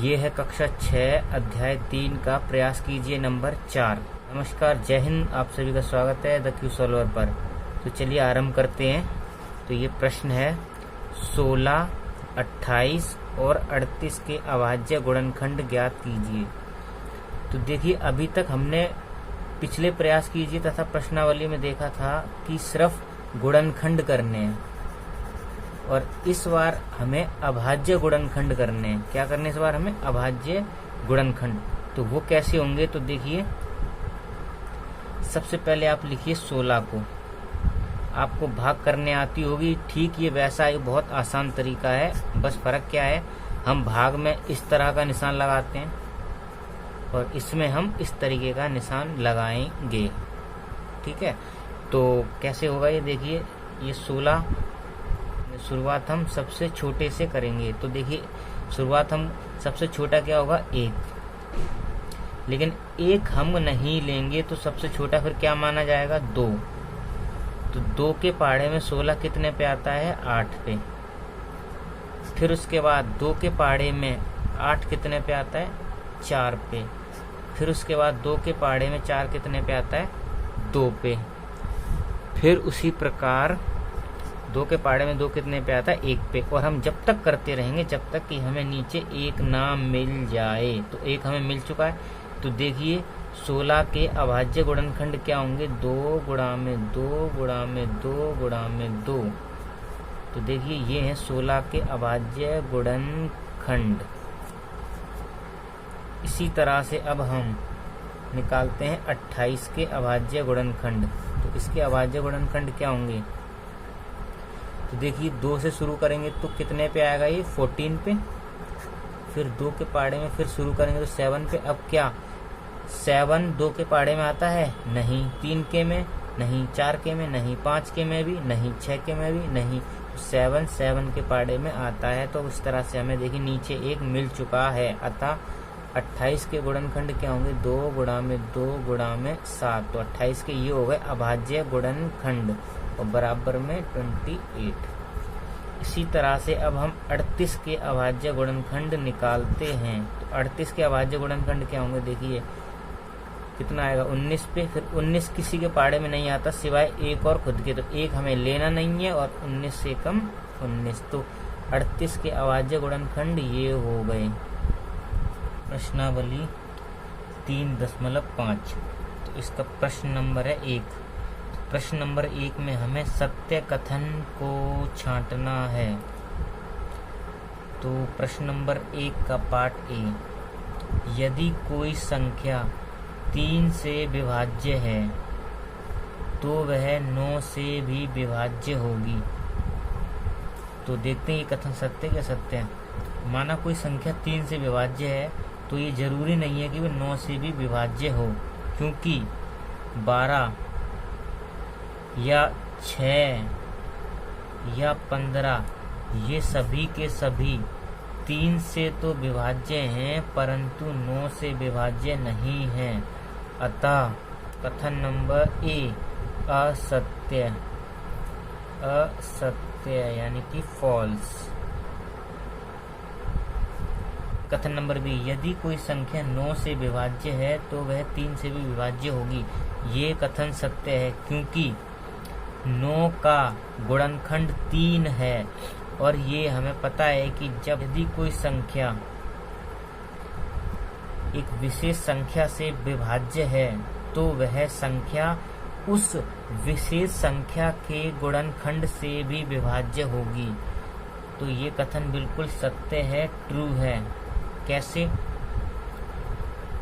ये है कक्षा 6 अध्याय 3 का प्रयास कीजिए नंबर 4। नमस्कार, जय हिंद। आप सभी का स्वागत है द क्यू सॉल्वर पर। तो चलिए आरंभ करते हैं। तो ये प्रश्न है 16, 28 और 38 के अभाज्य गुणनखंड ज्ञात कीजिए। तो देखिए, अभी तक हमने पिछले प्रयास कीजिए तथा प्रश्नावली में देखा था कि सिर्फ गुणनखंड करने हैं, और इस बार हमें अभाज्य गुणनखंड करने हैं। क्या करने इस बार हमें? अभाज्य गुणनखंड। तो वो कैसे होंगे? तो देखिए, सबसे पहले आप लिखिए 16 को। आपको भाग करने आती होगी, ठीक ये वैसा ही बहुत आसान तरीका है। बस फर्क क्या है, हम भाग में इस तरह का निशान लगाते हैं और इसमें हम इस तरीके का निशान लगाएंगे। ठीक है, तो कैसे होगा ये देखिए। ये 16 शुरुआत हम सबसे छोटे से करेंगे। तो देखिए, शुरुआत हम सबसे छोटा क्या होगा? 1। लेकिन 1 हम नहीं लेंगे तो सबसे छोटा फिर क्या माना जाएगा? 2। तो 2 के पहाड़े में 16 कितने पे आता है? 8 पे। फिर उसके बाद 2 के पहाड़े में 8 कितने पे आता है? 4 पे। फिर उसके बाद 2 के पहाड़े में 4 कितने पे आता है? 2 पे। फिर उसी प्रकार 2 के पहाड़े में 2 कितने पे आता है? 1 पे। और हम जब तक करते रहेंगे जब तक कि हमें नीचे 1 ना मिल जाए। तो 1 हमें मिल चुका है। तो देखिए, 16 के अभाज्य गुणनखंड क्या होंगे? 2 गुणा में 2 गुणा में 2 गुणा में 2। तो देखिए, ये है 16 के अभाज्य गुणनखंड। इसी तरह से अब हम निकालते हैं 28 के अभाज्य गुणनखंड। तो इसके अभाज्य गुणनखंड क्या होंगे? तो देखिए, 2 से शुरू करेंगे तो कितने पे आएगा? ये 14 पे। फिर 2 के पहाड़े में फिर शुरू करेंगे तो 7 पे। अब क्या 7 2 के पहाड़े में आता है? नहीं। 3 के में नहीं, 4 के में नहीं, 5 के में भी नहीं, 6 के में भी नहीं। 7 के पहाड़े में आता है। तो इस तरह से हमें देखिए नीचे 1 मिल चुका है। अतः 28 के गुणनखंड क्या होंगे? 2 गुणा में 2 गुणा में 7। तो 28 के ये हो गए अभाज्य गुणनखंड और बराबर में 28। इसी तरह से अब हम 38 के अभाज्य गुणनखंड निकालते हैं। तो 38 के अभाज्य गुणनखंड क्या होंगे? देखिए कितना आएगा? 19 पे। फिर 19 किसी के पहाड़े में नहीं आता सिवाय 1 और खुद के। तो 1 हमें लेना नहीं है और 19 से कम 19। तो 38 के अभाज्य गुणनखंड ये हो गए। प्रश्नावली 3.5। तो इसका प्रश्न नंबर है 1। प्रश्न नंबर 1 में हमें सत्य कथन को छांटना है। तो प्रश्न नंबर 1 का पार्ट ए, यदि कोई संख्या 3 से विभाज्य है तो वह 9 से भी विभाज्य होगी। तो देखते हैं ये कथन सत्य क्या सत्य है। माना कोई संख्या 3 से विभाज्य है तो ये जरूरी नहीं है कि वह 9 से भी विभाज्य हो, क्योंकि 12 या 6 या 15 ये सभी के सभी 3 से तो विभाज्य हैं परंतु 9 से विभाज्य नहीं हैं। अतः कथन नंबर ए असत्य, असत्य यानी कि फॉल्स। कथन नंबर बी, यदि कोई संख्या 9 से विभाज्य है तो वह 3 से भी विभाज्य होगी। ये कथन सत्य है क्योंकि 9 का गुणनखंड 3 है और ये हमें पता है कि जब यदि कोई संख्या एक विशेष संख्या से विभाज्य है तो वह संख्या उस विशेष संख्या के गुणनखंड से भी विभाज्य होगी। तो ये कथन बिल्कुल सत्य है, ट्रू है। कैसे?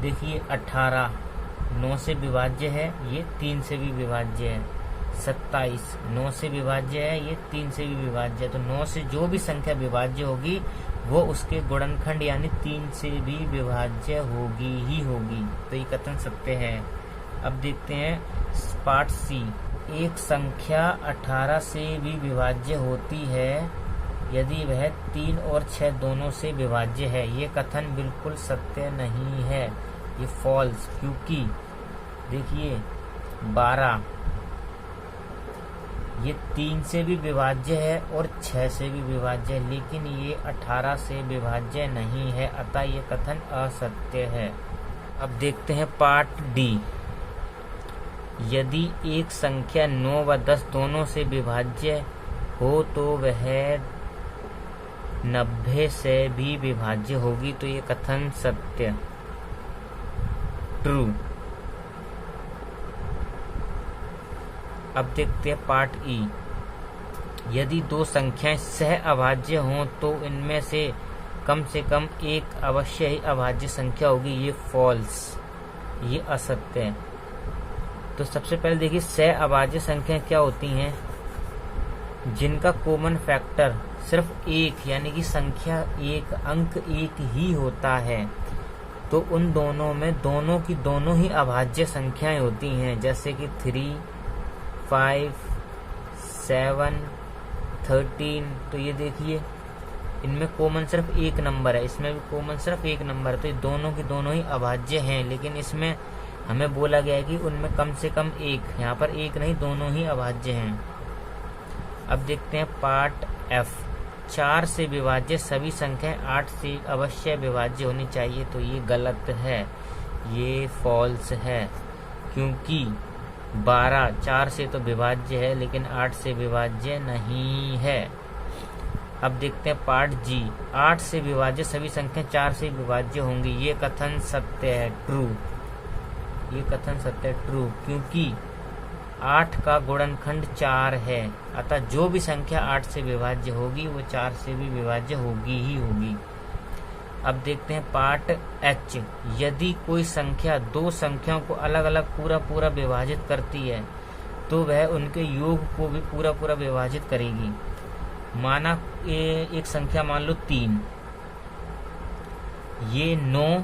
देखिए, 18 9 से विभाज्य है, ये 3 से भी विभाज्य है। 27 9 से विभाज्य है, ये 3 से भी विभाज्य है। तो 9 से जो भी संख्या विभाज्य होगी वो उसके गुणनखंड यानी 3 से भी विभाज्य होगी ही होगी। तो ये कथन सत्य है। अब देखते हैं पार्ट सी, एक संख्या 18 से भी विभाज्य होती है यदि वह 3 और 6 दोनों से विभाज्य है। ये कथन बिल्कुल सत्य नहीं है, ये फॉल्स। क्योंकि देखिए 12 ये 3 से भी विभाज्य है और 6 से भी विभाज्य है, लेकिन ये 18 से विभाज्य नहीं है, अतः ये कथन असत्य है। अब देखते हैं पार्ट डी। यदि एक संख्या 9 व 10 दोनों से विभाज्य हो तो वह 90 से भी विभाज्य होगी, तो ये कथन सत्य, ट्रू। अब देखते हैं पार्ट ई। यदि दो संख्याएं सह अभाज्य हों तो इनमें से कम एक अवश्य ही अभाज्य संख्या होगी, ये फॉल्स, ये असत्य है। तो सबसे पहले देखिए सह अभाज्य संख्याएं क्या होती हैं, जिनका कॉमन फैक्टर सिर्फ एक, यानी कि संख्या एक, अंक एक ही होता है, तो उन दोनों में दोनों की दोनों ही अभाज्य संख्याएं होती हैं, जैसे कि 3, 5, 7, 13। तो ये देखिए इनमें कॉमन सिर्फ एक नंबर है, इसमें भी कॉमन सिर्फ एक नंबर है, तो ये दोनों की दोनों ही अभाज्य हैं, लेकिन इसमें हमें बोला गया है कि उनमें कम से कम एक, यहाँ पर एक नहीं, दोनों ही अभाज्य हैं। अब देखते हैं पार्ट एफ। 4 से विभाज्य सभी संख्याएं 8 से अवश्य विभाज्य होनी चाहिए, तो ये गलत है, ये फॉल्स है, क्योंकि 12 4 से तो विभाज्य है लेकिन 8 से विभाज्य नहीं है। अब देखते हैं पार्ट जी। 8 से विभाज्य सभी संख्याएं 4 से विभाज्य होंगी, ये कथन सत्य है, ट्रू। ये कथन सत्य है, ट्रू, क्योंकि 8 का गुणनखंड 4 है, अतः जो भी संख्या 8 से विभाज्य होगी वो 4 से भी विभाज्य होगी ही होगी। अब देखते हैं पार्ट एच। यदि कोई संख्या दो संख्याओं को अलग अलग पूरा विभाजित करती है तो वह उनके योग को भी पूरा विभाजित करेगी। माना एक संख्या मान लो 3, ये 9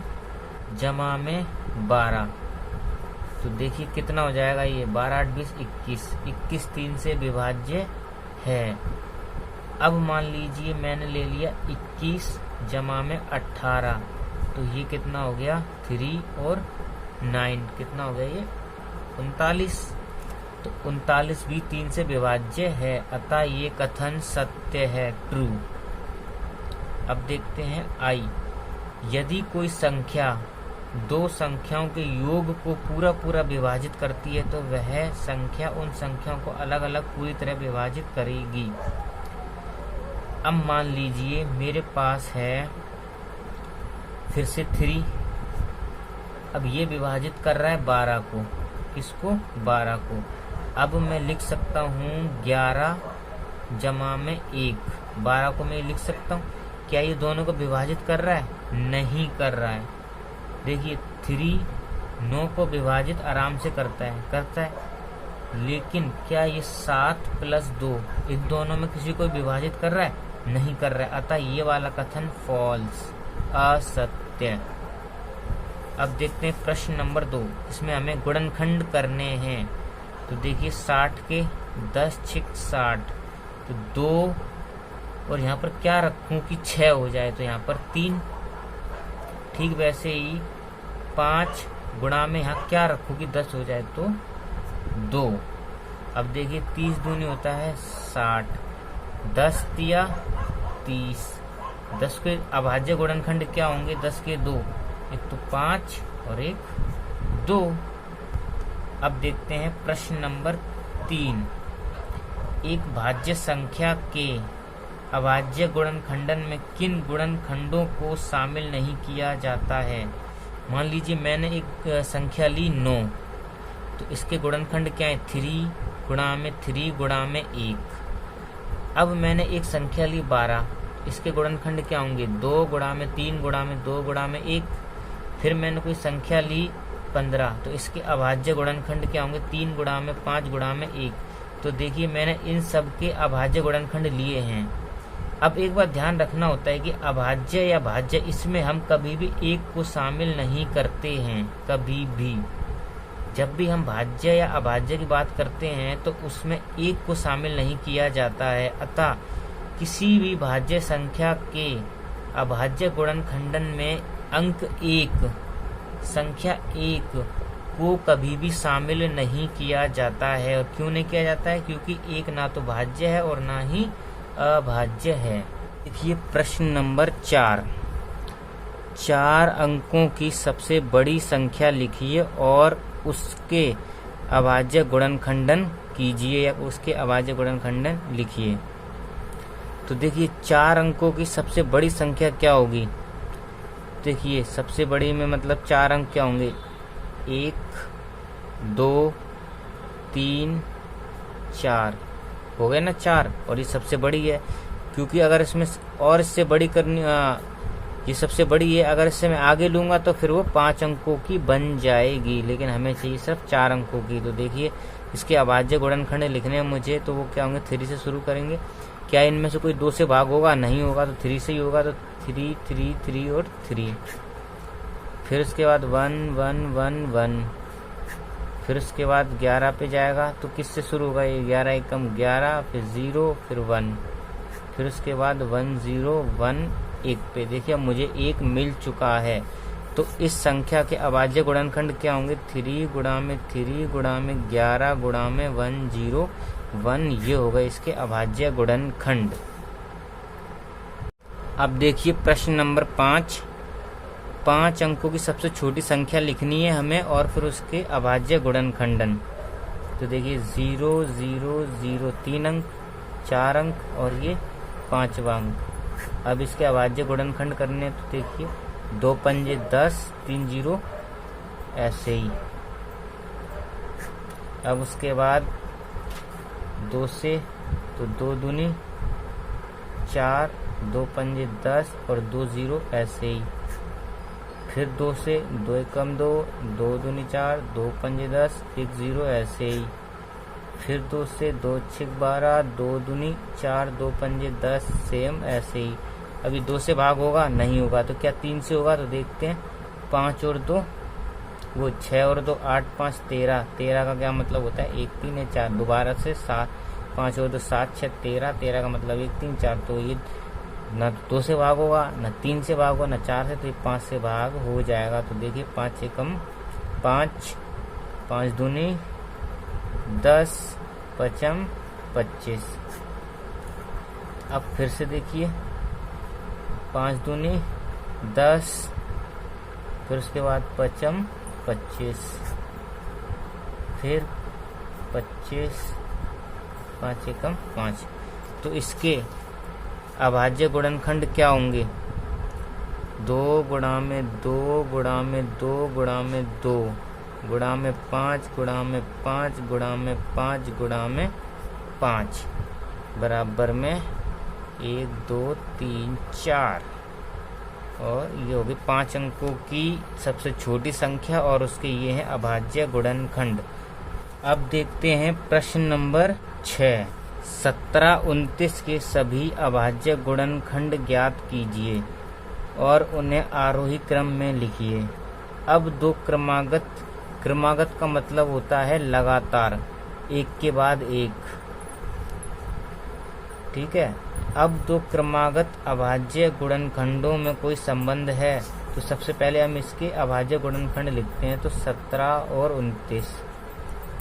जमा में 12, तो देखिए कितना हो जाएगा, ये 12, 8, 20, 21, 21 3 से विभाज्य है। अब मान लीजिए मैंने ले लिया 21 जमा में 18, तो ये कितना हो गया, 3 और 9 कितना हो गया, ये 39। तो 39 भी 3 से विभाज्य है, अतः ये कथन सत्य है, ट्रू। अब देखते हैं आई। यदि कोई संख्या दो संख्याओं के योग को पूरा विभाजित करती है तो वह संख्या उन संख्याओं को अलग अलग पूरी तरह विभाजित करेगी। अब मान लीजिए मेरे पास है फिर से 3, अब ये विभाजित कर रहा है 12 को, किसको, 12 को। अब मैं लिख सकता हूँ 11 जमा में 1, 12 को मैं लिख सकता हूँ। क्या ये दोनों को विभाजित कर रहा है, नहीं कर रहा है। देखिए 3 9 को विभाजित आराम से करता है, लेकिन क्या ये 7 + 2 इन दोनों में किसी को विभाजित कर रहा है, नहीं कर रहा है, अतः ये वाला कथन फॉल्स, असत्य। अब देखते हैं प्रश्न नंबर 2। इसमें हमें गुणनखंड करने हैं, तो देखिए 60 के 10 × 6 = 60, तो 2 और यहाँ पर क्या रखूं कि 6 हो जाए, तो यहाँ पर 3। ठीक वैसे ही 5 गुणा में यहाँ क्या रखूं कि 10 हो जाए, तो 2। अब देखिए 30 दूनी होता है 60, 10 तिया 30, 10 के अभाज्य गुणनखंड क्या होंगे, 10 के 2, एक तो 5 और एक 2। अब देखते हैं प्रश्न नंबर 3। एक भाज्य संख्या के अभाज्य गुणनखंडन में किन गुणनखंडों को शामिल नहीं किया जाता है। मान लीजिए मैंने एक संख्या ली 9, तो इसके गुणनखंड क्या है, 3 गुणा में 3 गुणा में 1। अब मैंने एक संख्या ली 12, इसके गुणनखंड क्या होंगे, 2 गुणा में 3 गुणा में 2 गुणा में 1। फिर मैंने कोई संख्या ली 15, तो इसके अभाज्य गुणनखंड क्या होंगे, 3 गुणा में 5 गुणा में 1। तो देखिए मैंने इन सब के अभाज्य गुणनखंड लिए हैं। अब एक बात ध्यान रखना होता है कि अभाज्य या भाज्य, इसमें हम कभी भी एक को शामिल नहीं करते हैं, कभी भी। जब भी हम भाज्य या अभाज्य की बात करते हैं तो उसमें एक को शामिल नहीं किया जाता है, अतः किसी भी भाज्य संख्या के अभाज्य गुणनखंडन में अंक 1, संख्या 1 को कभी भी शामिल नहीं किया जाता है। और क्यों नहीं किया जाता है? क्योंकि एक ना तो भाज्य है और ना ही अभाज्य है। देखिए प्रश्न नंबर 4। 4 अंकों की सबसे बड़ी संख्या लिखिए और उसके अभाज्य गुणनखंडन कीजिए, या उसके अभाज्य गुणनखंडन लिखिए। तो देखिए 4 अंकों की सबसे बड़ी संख्या क्या होगी? देखिए सबसे बड़ी में मतलब 4 अंक क्या होंगे? 1 2 3 4 हो गए ना 4, और ये सबसे बड़ी है। क्योंकि अगर इसमें और इससे बड़ी करनी, ये सबसे बड़ी है, अगर इससे मैं आगे लूंगा तो फिर वो 5 अंकों की बन जाएगी, लेकिन हमें चाहिए सिर्फ 4 अंकों की। तो देखिए इसके अभाज्य गुणनखंड लिखने हैं मुझे, तो वो क्या होंगे? 3 से शुरू करेंगे। क्या इनमें से कोई 2 से भाग होगा? नहीं होगा, तो 3 से ही होगा। तो 3 3 3 और 3। फिर उसके बाद 1 1 1 1। फिर उसके बाद 11 पे जाएगा, तो किससे शुरू होगा? ये 11 एकम 11, फिर 0, फिर 1। फिर उसके बाद 1 0 1 1 पे। देखिए अब मुझे 1 मिल चुका है। तो इस संख्या के अभाज्य गुणनखंड क्या होंगे? 3 गुणा में 3 गुणा में 11 गुणा में 1 0 1, ये होगा इसके अभाज्य गुणनखंड। अब देखिए प्रश्न नंबर 5। 5 अंकों की सबसे छोटी संख्या लिखनी है हमें और फिर उसके अभाज्य गुणनखंडन। तो देखिए 0 0 0 3 अंक, 4 अंक और ये 5वां अंक। अब इसके अभाज्य गुणनखंड करने, तो देखिए 2 पंजे 10, 3 0 ऐसे ही। अब उसके बाद 2 से, तो 2 दूनी 4, 2 पंजे 10 और 2 0 ऐसे ही। फिर 2 से, 2 एकम 2, 2 दूनी 4, 2 पंजे 10, 1 0 ऐसे ही। फिर 2 से, 2 6 12, 2 दूनी 4, 2 पंजे 10, सेम ऐसे ही। अभी 2 से भाग होगा? नहीं होगा। तो क्या 3 से होगा? तो देखते हैं। 5 और 2 वो 6 और 2 8 5 13। 13 का क्या मतलब होता है? 1 3 है 4। दोबारा से 7, 5 और 2 7 6 13। 13 का मतलब 1 3 4। तो ये न 2 से भाग होगा, न 3 से भाग होगा, न 4 से, तो ये 5 से भाग हो जाएगा। तो देखिए 5 एकम 5, 5 दूनी 10, 5 25। अब फिर से देखिए 5 दूनी 10, फिर उसके बाद 5 25, फिर 25, 5 एकम 5। तो इसके अभाज्य गुणनखंड क्या होंगे? 2 गुणा में 2 गुणा में 2 गुणा में 2 गुणा में 5 गुणा में 5 गुणा में 5 गुणा में 5 बराबर में 1 2 3 4। और ये होगी 5 अंकों की सबसे छोटी संख्या और उसके ये है अभाज्य गुणनखंड। अब देखते हैं प्रश्न नंबर 6। 17 29 के सभी अभाज्य गुणनखंड ज्ञात कीजिए और उन्हें आरोही क्रम में लिखिए। अब 2 क्रमागत का मतलब होता है लगातार, एक के बाद एक, ठीक है। अब 2 क्रमागत अभाज्य गुणनखंडों में कोई संबंध है, तो सबसे पहले हम इसके अभाज्य गुणनखंड लिखते हैं। तो 17 और 29,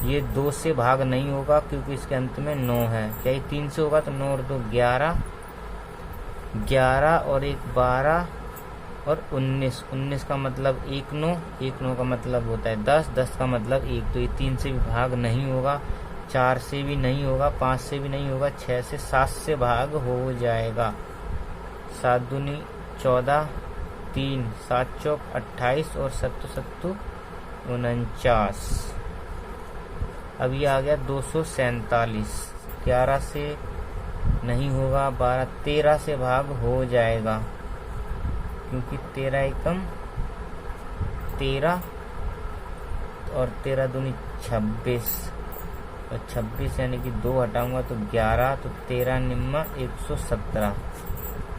ये 2 से भाग नहीं होगा क्योंकि इसके अंत में 9 है। क्या ये 3 से होगा? तो 9 और 2 11, 11 और 1 12 और 19, 19 का मतलब 1 9, 1 9 का मतलब होता है 10, 10 का मतलब 1। तो ये 3 से भी भाग नहीं होगा, 4 से भी नहीं होगा, 5 से भी नहीं होगा, 6 से 7 से भाग हो जाएगा। 7 दूनी 14, 3 7 चौक 28 और 7 7 49। अब ये आ गया 247। 11 से नहीं होगा, 12 13 से भाग हो जाएगा क्योंकि 13 एकम 13 और 13 दूनी 26 और 26 यानी कि 2 हटाऊंगा तो 11, तो 13 निम्मा 117।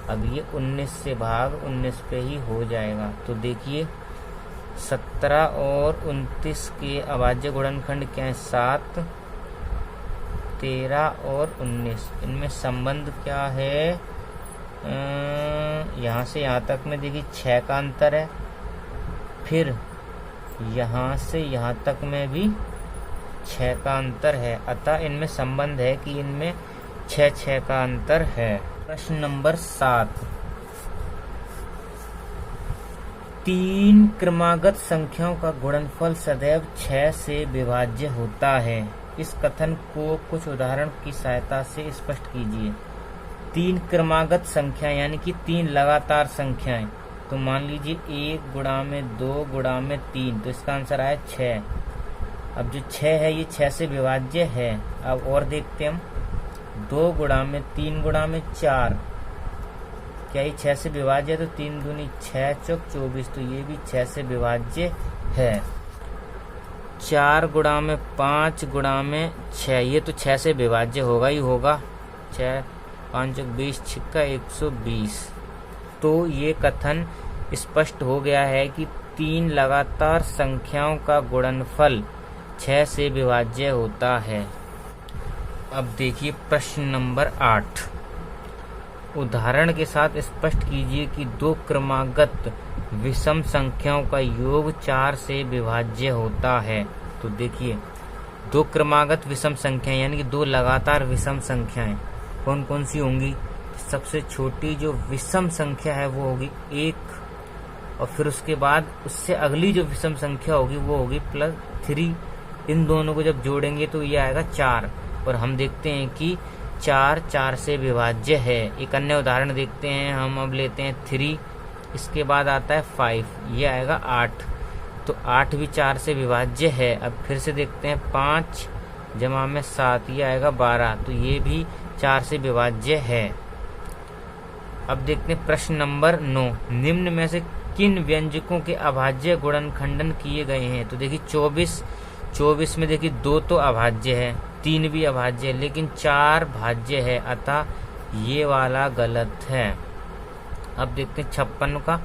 अब ये 19 से भाग 19 पे ही हो जाएगा। तो देखिए 17 और 29 के अभाज्य गुणनखंड क्या है? 7, 13 और 19। इनमें संबंध क्या है? यहाँ से यहाँ तक में देखिए 6 का अंतर है, फिर यहाँ से यहाँ तक में भी 6 का अंतर है, अतः इनमें संबंध है कि इनमें 6 का अंतर है। प्रश्न नंबर 7, 3 क्रमागत संख्याओं का गुणनफल सदैव 6 से विभाज्य होता है। इस कथन को कुछ उदाहरण की सहायता से स्पष्ट कीजिए। 3 क्रमागत संख्या यानी कि 3 लगातार संख्याएं, तो मान लीजिए 1 गुणा में 2 गुणा में 3, तो इसका आंसर आया 6। अब जो 6 है ये 6 से विभाज्य है। अब और देखते हम, 2 गुणा में 3 गुणा में 4, क्या ये 6 से विभाज्य है? तो 3 दूनी 6 चौक 24, तो ये भी 6 से विभाज्य है। 4 गुणा में 5 गुणा में 6, ये तो 6 से विभाज्य होगा ही होगा। 6 5 चौक 20, छिक्का 120। तो ये कथन स्पष्ट हो गया है कि 3 लगातार संख्याओं का गुणनफल 6 से विभाज्य होता है। अब देखिए प्रश्न नंबर 8, उदाहरण के साथ स्पष्ट कीजिए कि 2 क्रमागत विषम संख्याओं का योग 4 से विभाज्य होता है। तो देखिए 2 क्रमागत विषम संख्याएं यानी कि 2 लगातार विषम संख्याएं कौन कौन सी होंगी? सबसे छोटी जो विषम संख्या है वो होगी 1, और फिर उसके बाद उससे अगली जो विषम संख्या होगी वो होगी +3। इन दोनों को जब जोड़ेंगे तो ये आएगा 4, और हम देखते हैं कि 4 से विभाज्य है। एक अन्य उदाहरण देखते हैं हम, अब लेते हैं 3, इसके बाद आता है 5, ये आएगा 8, तो 8 भी 4 से विभाज्य है। अब फिर से देखते हैं 5 जमा में 7, ये आएगा 12, तो ये भी 4 से विभाज्य है। अब देखते हैं प्रश्न नंबर 9, निम्न में से किन व्यंजकों के अभाज्य गुणनखंडन किए गए हैं? तो देखिए 24 में देखिए 2 तो अभाज्य है, 3 भी अभाज्य है, लेकिन 4 भाज्य है, अतः ये वाला गलत है। अब देखते हैं 56 का,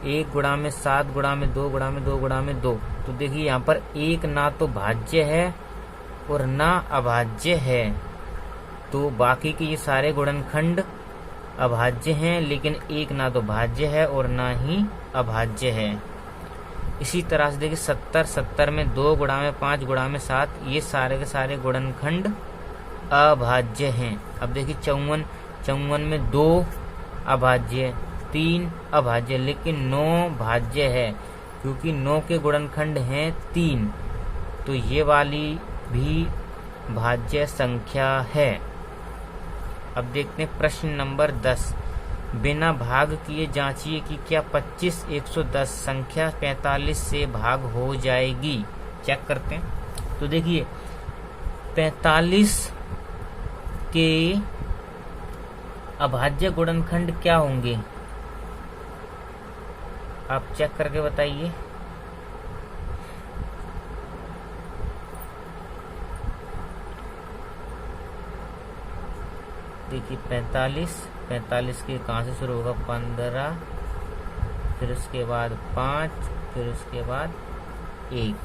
1 गुणा में 7 गुणा में 2 गुणा में 2 गुणा में 2, तो देखिए यहाँ पर 1 ना तो भाज्य है और ना अभाज्य है, तो बाकी के ये सारे गुणनखंड अभाज्य हैं, लेकिन 1 ना तो भाज्य है और ना ही अभाज्य है। इसी तरह से देखिए 70 में 2 गुणा में 5 गुणा में 7, ये सारे के सारे गुणनखंड अभाज्य हैं। अब देखिए 54 में 2 अभाज्य, 3 अभाज्य, लेकिन 9 भाज्य है, क्योंकि 9 के गुणनखंड हैं 3, तो ये वाली भी भाज्य संख्या है। अब देखते हैं प्रश्न नंबर 10, बिना भाग किए जांचिए कि क्या 25 110 संख्या 45 से भाग हो जाएगी। चेक करते हैं। तो देखिए 45 के अभाज्य गुणनखंड क्या होंगे, आप चेक करके बताइए। देखिए 45 के कहाँ से शुरू होगा? 15, फिर उसके बाद 5, फिर उसके बाद 1।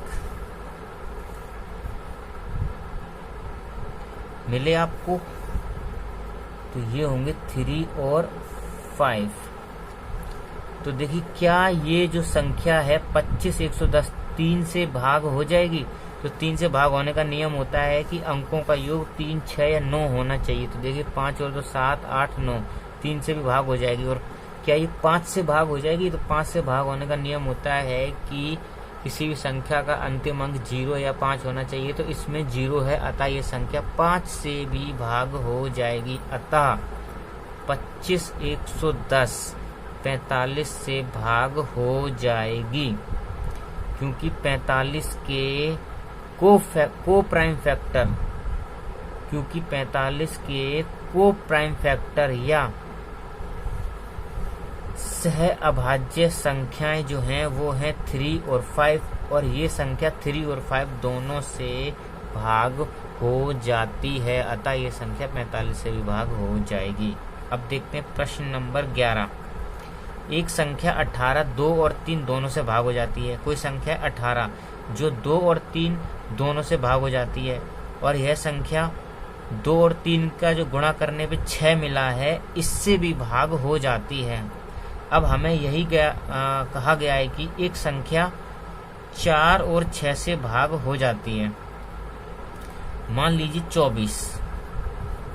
मिले आपको? तो ये होंगे 3 और 5। तो देखिए क्या ये जो संख्या है 25 110 3 से भाग हो जाएगी? तो 3 से भाग होने का नियम होता है कि अंकों का योग 3, 6 या 9 होना चाहिए। तो देखिए 5 और 2 7, 8, 9, 3 से भी भाग हो जाएगी। और क्या ये 5 से भाग हो जाएगी? तो 5 से भाग होने का नियम होता है कि किसी भी संख्या का अंतिम अंक 0 या 5 होना चाहिए, तो इसमें 0 है, अतः ये संख्या 5 से भी भाग हो जाएगी। अतः 25 110 45 से भाग हो जाएगी, क्योंकि 45 के को प्राइम फैक्टर, क्योंकि 45 के को प्राइम फैक्टर या सह अभाज्य संख्याएं जो हैं वो हैं 3 और 5, और ये संख्या 3 और 5 दोनों से भाग हो जाती है, अतः ये संख्या 45 से भी भाग हो जाएगी। अब देखते हैं प्रश्न नंबर 11, एक संख्या 18 2 और 3 दोनों से भाग हो जाती है। कोई संख्या 18 जो 2 और 3 दोनों से भाग हो जाती है, और यह संख्या 2 और 3 का जो गुणा करने पे 6 मिला है, इससे भी भाग हो जाती है। अब हमें यही कहा गया है कि एक संख्या 4 और 6 से भाग हो जाती है। मान लीजिए 24,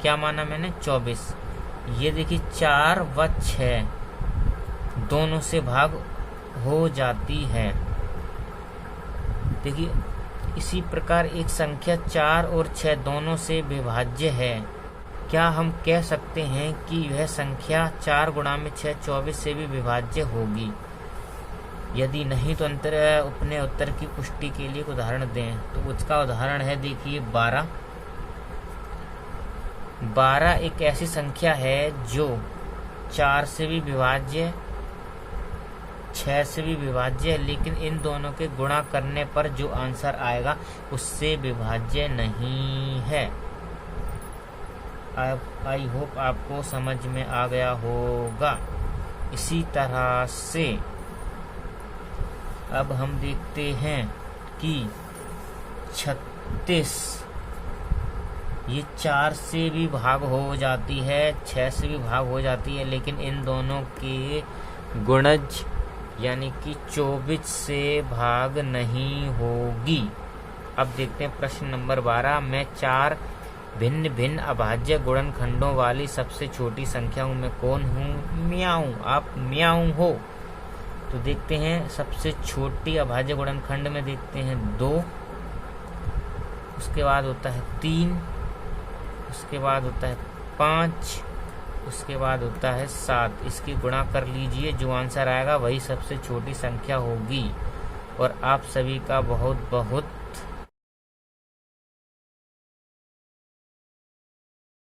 क्या माना मैंने 24, ये देखिए 4 व 6 दोनों से भाग हो जाती है। देखिए इसी प्रकार एक संख्या 4 और 6 दोनों से विभाज्य है। क्या हम कह सकते हैं कि यह संख्या 4 गुणा में 6 24 से भी विभाज्य होगी? यदि नहीं तो अपने उत्तर की पुष्टि के लिए एक उदाहरण दें। तो उसका उदाहरण है, देखिए 12। 12 एक ऐसी संख्या है जो 4 से भी विभाज्य, 6 से भी विभाज्य है, लेकिन इन दोनों के गुणा करने पर जो आंसर आएगा उससे विभाज्य नहीं है। आई होप आपको समझ में आ गया होगा। इसी तरह से अब हम देखते हैं कि 36 ये 4 से भी भाग हो जाती है, 6 से भी भाग हो जाती है, लेकिन इन दोनों के गुणज यानी कि 24 से भाग नहीं होगी। अब देखते हैं प्रश्न नंबर 12। मैं 4 भिन्न भिन्न अभाज्य गुणनखंडों वाली सबसे छोटी संख्या हूँ। मैं कौन हूँ? म्याऊं। आप म्याऊं हो। तो देखते हैं सबसे छोटी अभाज्य गुणनखंड में देखते हैं 2, उसके बाद होता है 3, उसके बाद होता है 5, उसके बाद होता है 7। इसकी गुणा कर लीजिए, जो आंसर आएगा वही सबसे छोटी संख्या होगी। और आप सभी का बहुत बहुत